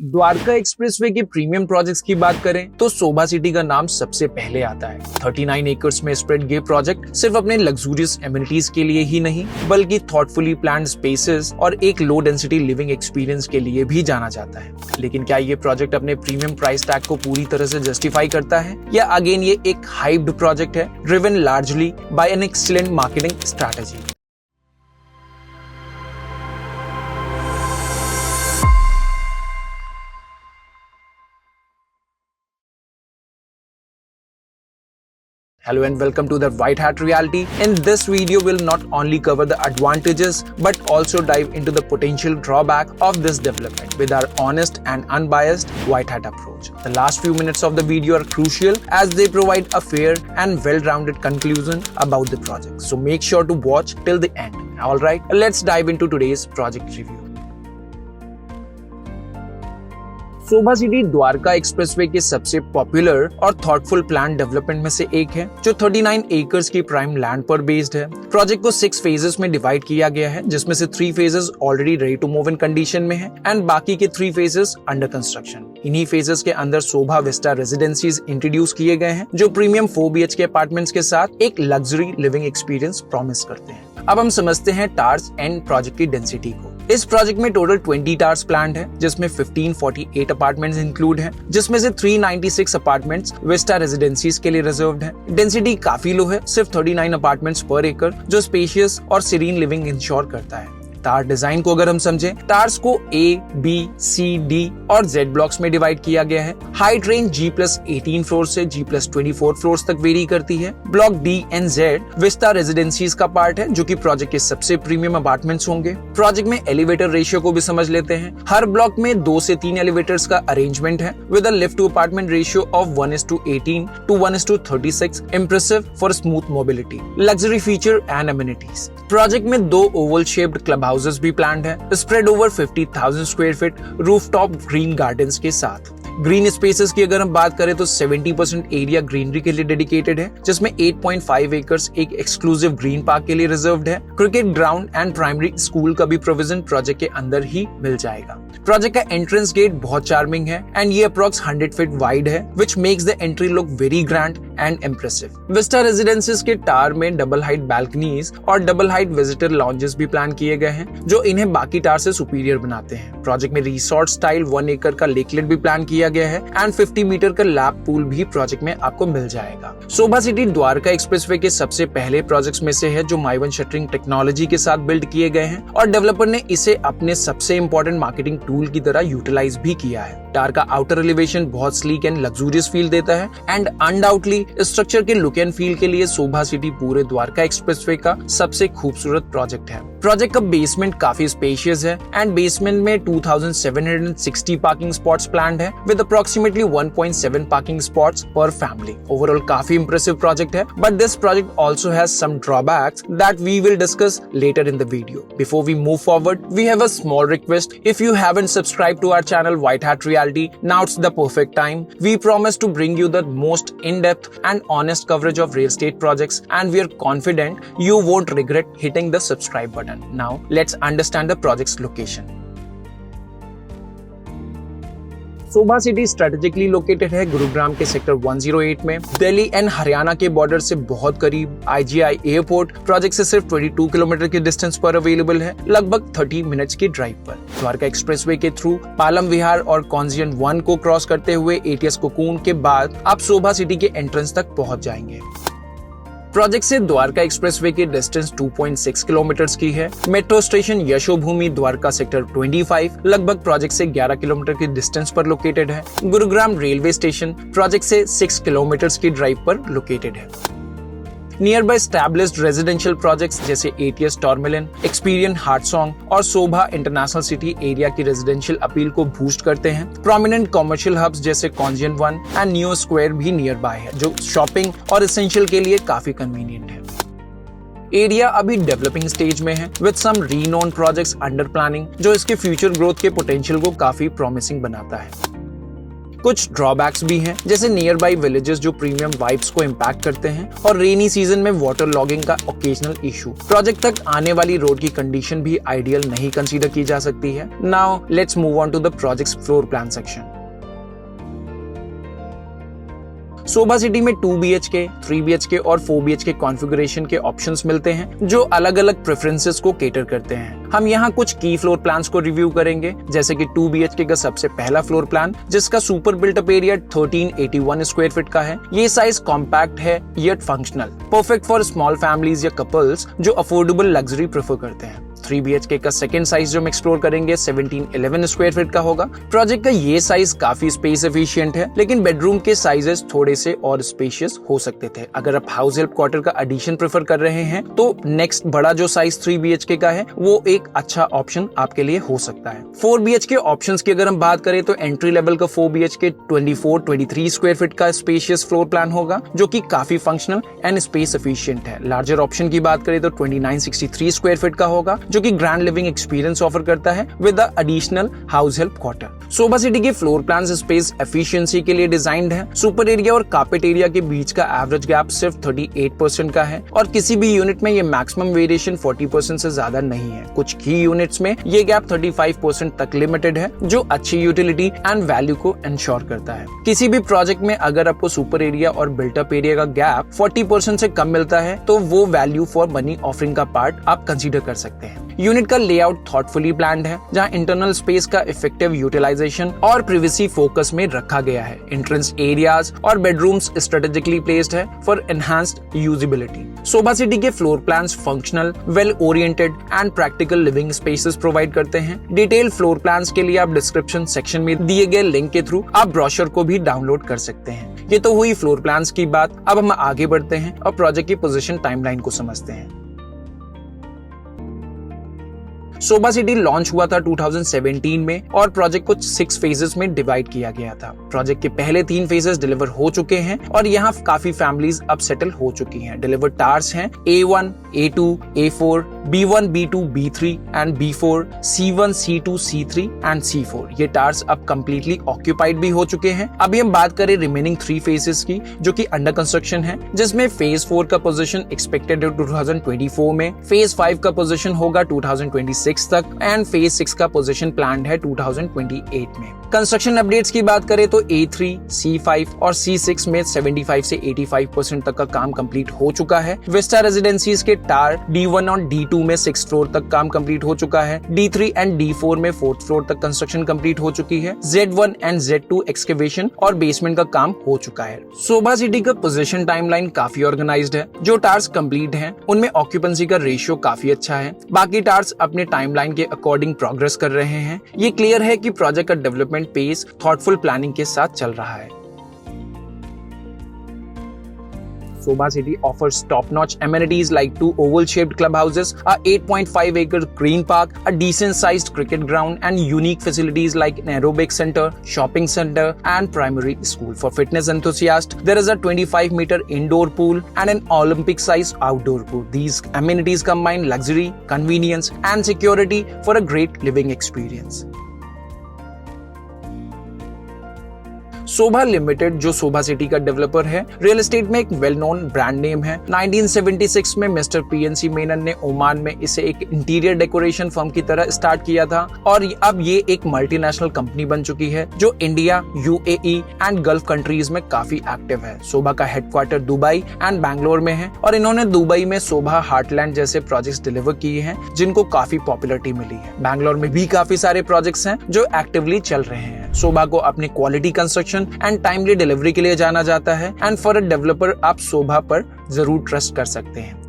Dwarka expressway के premium projects की बात करें तो शोभा सिटी का नाम सबसे पहले आता है। 39 एकर्स में स्प्रेड ये प्रोजेक्ट सिर्फ अपने लग्जूरियस एमिनिटीज के लिए ही नहीं बल्कि थॉटफुली प्लान्ड स्पेसेस और एक लो डेंसिटी लिविंग एक्सपीरियंस के लिए भी जाना जाता है। लेकिन क्या ये प्रोजेक्ट अपने प्रीमियम प्राइस टैग को पूरी तरह से जस्टिफाई करता है या अगेन ये एक हाइप्ड प्रोजेक्ट है driven largely by an excellent marketing strategy. Hello and welcome to the White Hat Reality. In this video, we'll not only cover the advantages but also dive into the potential drawback of this development with our honest and unbiased White Hat approach. The last few minutes of the video are crucial as they provide a fair and well-rounded conclusion about the project. So make sure to watch till the end. Alright, let's dive into today's project review. Shobha city Dwarka expressway के सबसे popular और thoughtful plan development में से एक है जो 39 acres की prime land पर बेस्ड है। प्रोजेक्ट को 6 फेजेस में डिवाइड किया गया है जिसमें से 3 phases already ready to move in condition में है एंड बाकी के 3 फेजेस अंडर कंस्ट्रक्शन। इन्हीं फेजेस के अंदर शोभा विस्टा रेजिडेंसीज इंट्रोड्यूस किए गए हैं जो प्रीमियम 4 BHK अपार्टमेंट्स के साथ एक लग्जरी लिविंग एक्सपीरियंस प्रॉमिस करते हैं। अब हम समझते हैं टावर्स एंड प्रोजेक्ट की डेंसिटी को। इस प्रोजेक्ट में टोटल 20 टावर्स प्लान्ड है जिसमें 1548 अपार्टमेंट्स इंक्लूड हैं, जिसमें से 396 अपार्टमेंट्स विस्टा रेजिडेंसीज के लिए रिजर्व्ड हैं। डेंसिटी काफी लो है, सिर्फ 39 अपार्टमेंट्स पर एकड़, जो स्पेशियस और सीरीन लिविंग इंश्योर करता है। टावर डिजाइन को अगर हम समझें, टावर्स को A, B, C, D और Z ब्लॉक्स में डिवाइड किया गया है। हाइट रेंज G+18 फ्लोर से G+24 फ्लोर्स तक वेरी करती है। Block D and Z Vista रेजिडेंसीज का पार्ट है जो कि प्रोजेक्ट के सबसे प्रीमियम अपार्टमेंट्स होंगे। प्रोजेक्ट में एलिवेटर रेशियो को भी समझ लेते हैं। हर ब्लॉक में 2 से 3 एलिवेटर्स का अरेंजमेंट है with a lift to apartment ratio of 1:18 to 1:36, impressive for smooth mobility, luxury feature and amenities. Project में 2 ओवल शेप्ड क्लब हाउसेस भी प्लान्ड है spread over 50,000 square feet rooftop green gardens के साथ। Green spaces की अगर हम बात करें तो 70% एरिया ग्रीनरी के लिए डेडिकेटेड है जिसमें 8.5 एकर्स एक एक्सक्लूसिव ग्रीन पार्क के लिए रिजर्व्ड है। Cricket ground and primary school का भी प्रोविजन प्रोजेक्ट के अंदर ही मिल जाएगा। प्रोजेक्ट का एंट्रेंस गेट बहुत चार्मिंग है एंड ये अप्रॉक्स 100 फीट वाइड है which makes the entry look very grand and impressive. Vista रेजिडेंसीज के टावर में डबल हाइट बैल्कनीज और डबल हाइट विजिटर लॉन्जेस भी प्लान किए गए हैं जो इन्हें बाकी टावर से सुपीरियर बनाते हैं। प्रोजेक्ट में रिसोर्ट स्टाइल 1 एकड़ का लेकलेट भी प्लान किया गया है एंड 50 मीटर का लैप पूल भी प्रोजेक्ट में आपको मिल जाएगा। शोभा सिटी द्वारका एक्सप्रेसवे के सबसे पहले प्रोजेक्ट्स में से है जो माइवन शटरिंग टेक्नोलॉजी के साथ बिल्ड किए गए हैं और डेवलपर ने इसे अपने सबसे इंपॉर्टेंट मार्केटिंग टूल की तरह यूटिलाइज भी किया है। टावर का आउटर एलिवेशन बहुत स्लीक एंड लग्जूरियस फील देता है एंड अनडाउटली स्ट्रक्चर के लुक एंड फील के लिए शोभा सिटी पूरे द्वारका एक्सप्रेसवे का सबसे खूबसूरत प्रोजेक्ट है। प्रोजेक्ट का बेसमेंट काफी स्पेशियस है एंड बेसमेंट में 2760 पार्किंग स्पॉट्स प्लान्ड है विद अप्रॉक्सिमेटली 1.7 पार्किंग स्पॉट्स पर फैमिली। ओवरऑल काफी इंप्रेसिव प्रोजेक्ट है but this project also has some drawbacks that we will discuss later in the video. Before we move forward, we have a small request. If you haven't subscribed to our channel White Hat Reality, now it's the perfect time. We promise to bring you the most in-depth and honest coverage of real estate projects and we are confident you won't regret hitting the subscribe button. Now let's understand the project's location. Shobha city strategically located है गुरुग्राम के sector 108 में, Delhi and Haryana के border से बहुत करीब। IGI airport project से सिर्फ 22 kilometre के डिस्टेंस पर अवेलेबल है, लगभग 30 मिनट्स की ड्राइव पर। द्वारका एक्सप्रेसवे के थ्रू पालम विहार और कॉन्जियन 1 को क्रॉस करते हुए ATS कोकून के बाद आप शोभा सिटी के एंट्रेंस तक पहुंच जाएंगे। प्रोजेक्ट से द्वारका एक्सप्रेसवे की डिस्टेंस 2.6 किलोमीटर की है। Metro station Yashobhoomi Dwarka sector 25 लगभग प्रोजेक्ट से 11 किलोमीटर की डिस्टेंस पर लोकेटेड है। गुरुग्राम रेलवे स्टेशन प्रोजेक्ट से 6 किलोमीटर की ड्राइव पर लोकेटेड है। Near by established residential projects जैसे ATS टॉर्मिलन, एक्सपीरियन हार्टसोंग और शोभा इंटरनेशनल सिटी एरिया की रेजिडेंशियल अपील को बूस्ट करते हैं। प्रोमिनेंट कमर्शियल हब्स जैसे कॉन्जियन 1 एंड न्यू स्क्वायर भी नियर बाय है जो शॉपिंग और एसेंशियल के लिए काफी कन्वीनियंट है। एरिया अभी डेवलपिंग स्टेज में है with some renowned projects under planning जो इसके फ्यूचर ग्रोथ के पोटेंशियल को काफी प्रॉमिसिंग बनाता है। कुछ ड्रॉबैक्स भी हैं, जैसे नियर बाई विलेजेस जो प्रीमियम वाइब्स को इम्पैक्ट करते हैं और रेनी सीजन में वाटर लॉगिंग का ओकेजनल इशू। प्रोजेक्ट तक आने वाली रोड की कंडीशन भी आइडियल नहीं कंसीडर की जा सकती है। Now let's move on to the projects floor plan section. Sobha City में 2 BHK, 3 BHK और 4 BHK कॉन्फ़िगरेशन के ऑप्शंस मिलते हैं जो अलग अलग प्रेफरेंसेस को केटर करते हैं। हम यहाँ कुछ की फ्लोर प्लान्स को रिव्यू करेंगे, जैसे कि 2 BHK का सबसे पहला फ्लोर प्लान जिसका super built up area 1381 square feet का है। ये साइज कॉम्पैक्ट है yet functional, perfect for small families या कपल्स जो अफोर्डेबल लग्जरी प्रेफर करते हैं। 3 BHK का सेकंड साइज जो हम एक्सप्लोर करेंगे 1711 स्क्वायर फीट का होगा। प्रोजेक्ट का ये साइज काफी स्पेस एफिशिएंट है, लेकिन बेडरूम के साइजेस थोड़े से और स्पेशियस हो सकते थे। अगर आप हाउस हेल्प क्वार्टर का एडिशन प्रेफर कर रहे हैं तो नेक्स्ट बड़ा जो साइज 3 BHK का है वो एक अच्छा ऑप्शन आपके लिए हो सकता है। 4 BHK ऑप्शंस की अगर हम बात करें तो एंट्री लेवल का 4 BHK 24-23 स्क्वायर फीट का स्पेशियस फ्लोर प्लान होगा जो कि काफी फंक्शनल एंड स्पेस एफिशिएंट है। लार्जर ऑप्शन की बात करें तो 2963 स्क्वायर फीट का होगा जो कि ग्रैंड लिविंग एक्सपीरियंस ऑफर करता है with the additional house help quarter. सोभा सिटी के फ्लोर प्लान्स स्पेस एफिशिएंसी के लिए डिजाइंड है। सुपर एरिया और कार्पेट एरिया के बीच का एवरेज गैप सिर्फ 38% का है और किसी भी यूनिट में ये मैक्सिमम वेरिएशन 40% से ज्यादा नहीं है। कुछ की यूनिट्स में ये गैप 35% तक लिमिटेड है जो अच्छी यूटिलिटी एंड वैल्यू को इंश्योर करता है। किसी भी प्रोजेक्ट में अगर आपको सुपर एरिया और बिल्टअप एरिया का गैप 40% से कम मिलता है तो वो वैल्यू फॉर मनी ऑफरिंग का पार्ट आप कंसीडर कर सकते हैं। यूनिट का लेआउट थॉटफुली प्लान्ड है, जहां इंटरनल स्पेस का इफेक्टिव यूटिलाइजेशन और प्रिवेसी फोकस में रखा गया है। एंट्रेंस एरियाज और बेडरूम्स स्ट्रेटेजिकली प्लेस्ड है फॉर एनहांस्ड यूजिबिलिटी। सोभा सिटी के floor plans functional, well oriented and practical living spaces provide करते हैं। डिटेल फ्लोर प्लान्स के लिए आप डिस्क्रिप्शन सेक्शन में दिए गए लिंक के थ्रू आप ब्रोशर को भी डाउनलोड कर सकते हैं। ये तो हुई फ्लोर प्लान्स की बात। अब हम आगे बढ़ते हैं और प्रोजेक्ट की पोजीशन टाइमलाइन को समझते हैं। सोभा सिटी लॉन्च हुआ था 2017 में और प्रोजेक्ट को 6 फेजेस में डिवाइड किया गया था। प्रोजेक्ट के पहले 3 फेजेस डिलीवर हो चुके हैं और यहाँ काफी फैमिलीज अब सेटल हो चुकी हैं। डिलीवर टावर्स हैं A1, A2, A4, B1, B2, B3 and B4, C1, C2, C3 and C4। ये टावर्स अब कंप्लीटली ऑक्यूपाइड भी हो चुके हैं। अभी हम बात करें रिमेनिंग 3 फेजेस की जो कि अंडर कंस्ट्रक्शन है, जिसमें फेज 4 का पोजीशन एक्सपेक्टेड है 2024 में, फेज 5 का पोजीशन होगा 2026 तक एंड फेज 6 का पोजीशन प्लान्ड है 2028 में। कंस्ट्रक्शन अपडेट्स की बात करें तो A3, C5 और C6 में 75 से 85% तक का काम कंप्लीट हो चुका है। विस्टा रेजिडेंसीज के टार D1 और D2 में 6th फ्लोर तक काम कंप्लीट हो चुका है। D3 एंड D4 में 4th फ्लोर तक कंस्ट्रक्शन कंप्लीट हो चुकी है। Z1 एंड Z2 एक्सकेवेशन और बेसमेंट का काम हो चुका है। सोभा सिटी का पोजीशन टाइमलाइन काफी ऑर्गेनाइज्ड है। जो टार्स कंप्लीट हैं उनमें ऑक्यूपेंसी का रेशियो काफी अच्छा है। बाकी टार्स अपने टाइमलाइन के अकॉर्डिंग प्रोग्रेस कर रहे हैं। ये क्लियर है कि प्रोजेक्ट का डेवलपमेंट पेस थॉटफुल प्लानिंग के साथ चल रहा है। Sobha City offers top-notch amenities like 2 oval-shaped clubhouses, a 8.5-acre green park, a decent-sized cricket ground, and unique facilities like an aerobic center, shopping center, and primary school. For fitness enthusiasts, there is a 25-meter indoor pool and an Olympic-sized outdoor pool. These amenities combine luxury, convenience, and security for a great living experience. सोभा limited जो सोभा city का developer है, real estate में एक well known brand name है। 1976 में mister PNC Menon ने ओमान में इसे एक इंटीरियर डेकोरेशन फर्म की तरह स्टार्ट किया था और अब ये एक मल्टीनेशनल कंपनी बन चुकी है जो India, UAE and gulf countries में काफी एक्टिव है। सोभा का हेडक्वार्टर दुबई एंड बैंगलोर में है और इन्होंने दुबई में सोभा हार्टलैंड जैसे प्रोजेक्ट्स डिलीवर किए हैं जिनको काफी पॉपुलैरिटी मिली है। बैंगलोर में भी काफी सारे प्रोजेक्ट्स हैं जो एक्टिवली चल रहे हैं। सोभा को अपनी quality construction and timely delivery के लिए जाना जाता है एंड फॉर अ डेवलपर आप सोभा पर जरूर ट्रस्ट कर सकते हैं।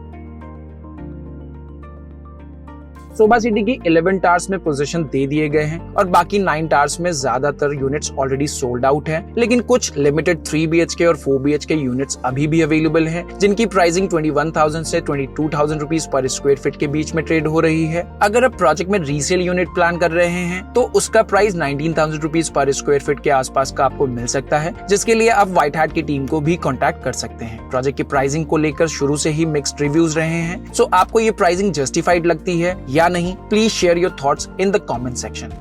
सोभा सिटी की 11 टावर्स में पोजीशन दे दिए गए हैं और बाकी 9 टावर्स में ज्यादातर यूनिट्स ऑलरेडी सोल्ड आउट हैं, लेकिन कुछ लिमिटेड 3 BHK और 4 BHK यूनिट्स अभी भी अवेलेबल हैं, जिनकी प्राइसिंग 21,000 से 22,000 रुपीस पर स्क्वायर फीट के बीच में ट्रेड हो रही है। अगर आप प्रोजेक्ट में रीसेल यूनिट प्लान कर रहे हैं तो उसका प्राइस 19,000 रुपीस पर स्क्वायर फीट के आसपास का आपको मिल सकता है, जिसके लिए आप व्हाइट हैट की टीम को भी कॉन्टैक्ट कर सकते हैं। प्रोजेक्ट की प्राइसिंग को लेकर शुरू से ही मिक्स्ड रिव्यूज रहे हैं, सो आपको ये प्राइसिंग जस्टिफाइड लगती है या नहीं? Please share your thoughts in the comment section.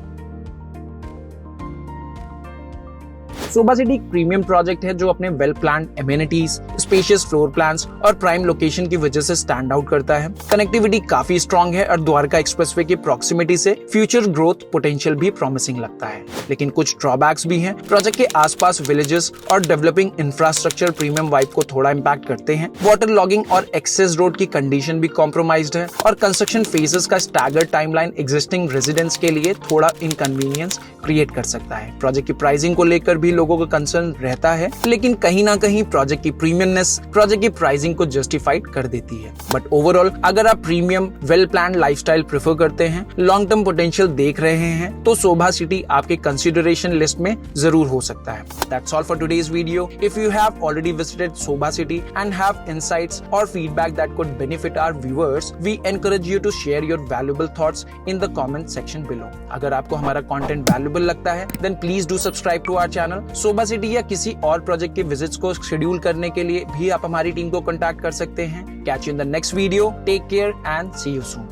Shobha city एक प्रीमियम प्रोजेक्ट है जो अपने well planned amenities, spacious floor plans और प्राइम लोकेशन की वजह से स्टैंड आउट करता है। कनेक्टिविटी काफी स्ट्रॉन्ग है और द्वारका एक्सप्रेसवे की प्रॉक्सिमिटी से फ्यूचर ग्रोथ पोटेंशियल भी प्रॉमिसिंग लगता है। लेकिन कुछ ड्रॉबैक्स भी हैं। प्रोजेक्ट के आसपास विलेजेस और डेवलपिंग इंफ्रास्ट्रक्चर प्रीमियम वाइब को थोड़ा इम्पैक्ट करते हैं। वाटर लॉगिंग और एक्सेस रोड की कंडीशन भी कॉम्प्रोमाइज्ड है और कंस्ट्रक्शन फेजेस का स्टैगर्ड टाइमलाइन एग्जिस्टिंग रेजिडेंट्स के लिए थोड़ा इनकन्वीनियंस क्रिएट कर सकता है। प्रोजेक्ट की प्राइसिंग को लेकर भी लोगों का कंसर्न रहता है, लेकिन कहीं ना कहीं प्रोजेक्ट की प्रीमियमनेस प्रोजेक्ट की प्राइसिंग को जस्टिफाइड कर देती है। बट ओवरऑल अगर आप premium well planned lifestyle prefer करते हैं, लॉन्ग टर्म पोटेंशियल देख रहे हैं, तो शोभा सिटी आपके कंसिडरेशन लिस्ट में जरूर हो सकता है। That's all for today's video. If you have already visited Sobha City and have insights or feedback that could benefit our viewers, we encourage you to share your valuable thoughts in the comment section below. अगर आपको हमारा content valuable लगता है, then please do subscribe to our channel. Sobha City या किसी और project के visits को शेड्यूल करने के लिए भी आप हमारी टीम को कांटेक्ट कर सकते हैं। Catch you in the next video. Take care and see you soon.